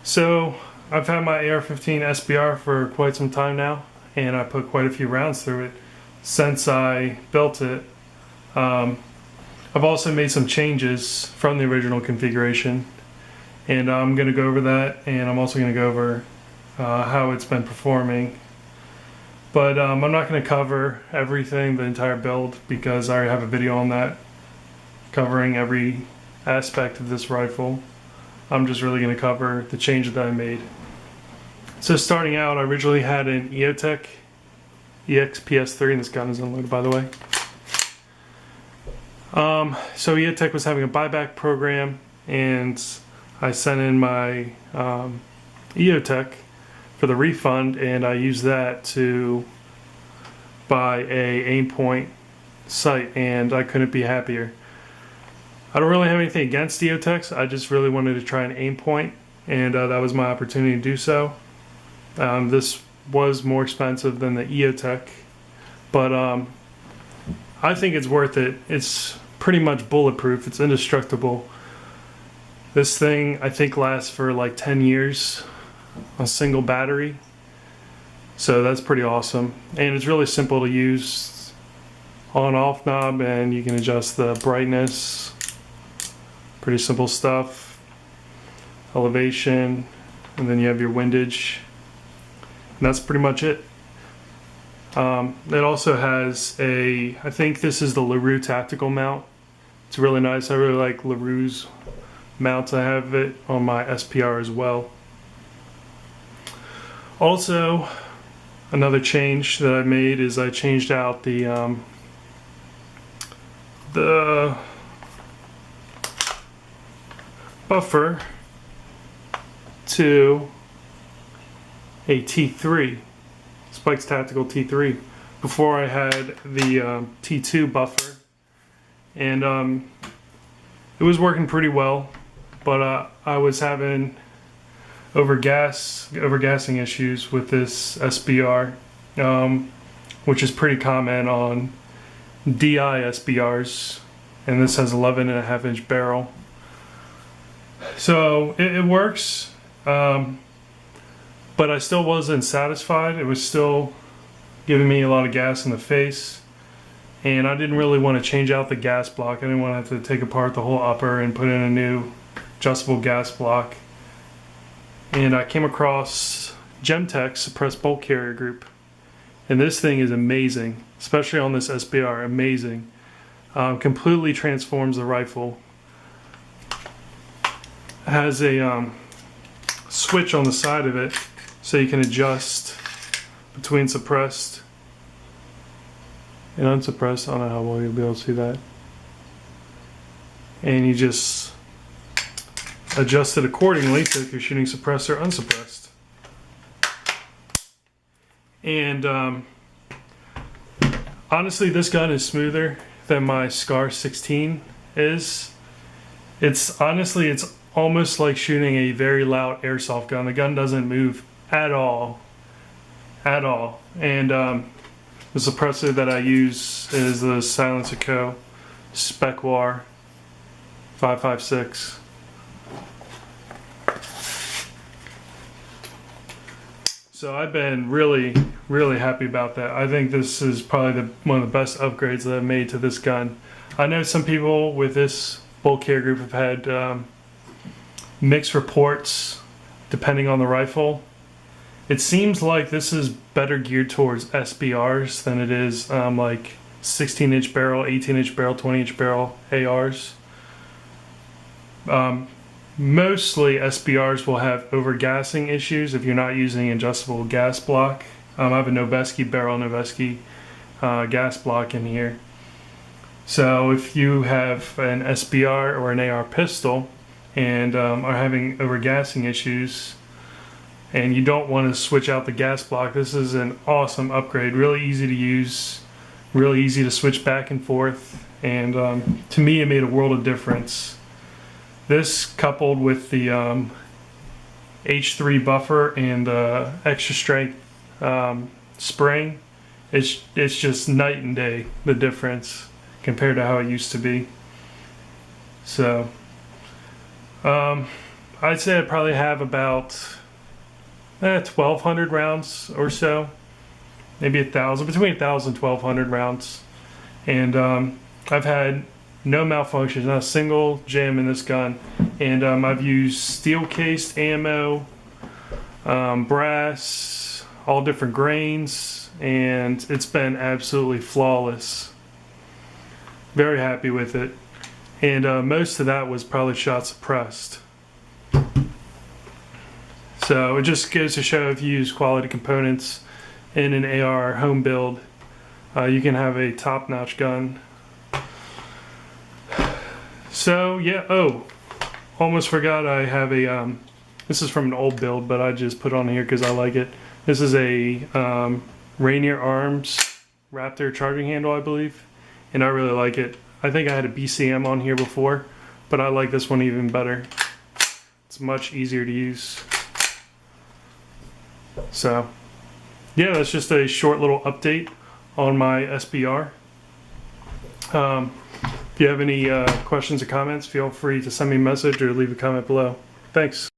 So I've had my AR15 SBR for quite some time now, and I put quite a few rounds through it since I built it. I've also made some changes from the original configuration, and I'm going to go over that, and I'm also going to go over how it's been performing. But I'm not going to cover everything, the entire build, because I already have a video on that covering every aspect of this rifle. I'm just really going to cover the changes that I made. So starting out, I originally had an EOTech EXPS3, and this gun is unloaded, by the way. So EOTech was having a buyback program, and I sent in my EOTech for the refund, and I used that to buy a aim point sight, and I couldn't be happier. I don't really have anything against EOTechs. I just really wanted to try an aim point, and that was my opportunity to do so. This was more expensive than the EOTech, but I think it's worth it. It's pretty much bulletproof. It's indestructible. This thing, I think, lasts for like 10 years on a single battery, so that's pretty awesome. And it's really simple to use. On-off knob, and you can adjust the brightness. Pretty simple stuff. Elevation, and then you have your windage, and that's pretty much it. It also has a, I think this is the LaRue tactical mount. It's really nice. I really like LaRue's mounts. I have it on my SPR as well. Also, another change that I made is I changed out the buffer to a T3, Spike's Tactical T3. Before I had the T2 buffer, and it was working pretty well, but I was having overgassing issues with this SBR, which is pretty common on DI SBRs, and this has 11.5-inch barrel. So it works, but I still wasn't satisfied. It was still giving me a lot of gas in the face, and I didn't really want to change out the gas block. I didn't want to have to take apart the whole upper and put in a new adjustable gas block. And I came across Gemtech suppressed bolt carrier group, and this thing is amazing, especially on this SBR. Amazing. Completely transforms the rifle. It has a switch on the side of it, so you can adjust between suppressed and unsuppressed. I don't know how well you'll be able to see that. And you just adjust it accordingly, so if you're shooting suppressed or unsuppressed. And honestly, this gun is smoother than my Scar 16 is. It's almost like shooting a very loud airsoft gun. The gun doesn't move at all. And the suppressor that I use is the Silencer Co. Spec War 556. So I've been really happy about that. I think this is probably one of the best upgrades that I've made to this gun. I know some people with this bolt carrier group have had mixed reports depending on the rifle. It seems like this is better geared towards SBRs than it is like 16-inch barrel, 18-inch barrel, 20-inch barrel ARs. Mostly SBRs will have overgassing issues if you're not using adjustable gas block. I have a Noveske barrel, Noveske gas block in here. So if you have an SBR or an AR pistol and are having overgassing issues and you don't want to switch out the gas block, this is an awesome upgrade. Really easy to use, really easy to switch back and forth, and to me it made a world of difference. This coupled with the H3 buffer and the extra strength spring, it's just night and day, the difference compared to how it used to be. So I'd say I probably have about 1,200 rounds or so, maybe 1,000, between 1,000 and 1,200 rounds. And I've had no malfunctions, not a single jam in this gun. And I've used steel cased ammo, brass, all different grains, and it's been absolutely flawless. Very happy with it. And most of that was probably shot suppressed. So it just goes to show if you use quality components in an AR home build, you can have a top-notch gun. So yeah, oh, almost forgot I have a, this is from an old build, but I just put on here because I like it. This is a Rainier Arms Raptor charging handle, I believe, and I really like it. I think I had a BCM on here before, but I like this one even better. It's much easier to use. So yeah, that's just a short little update on my SBR. If you have any questions or comments, feel free to send me a message or leave a comment below. Thanks.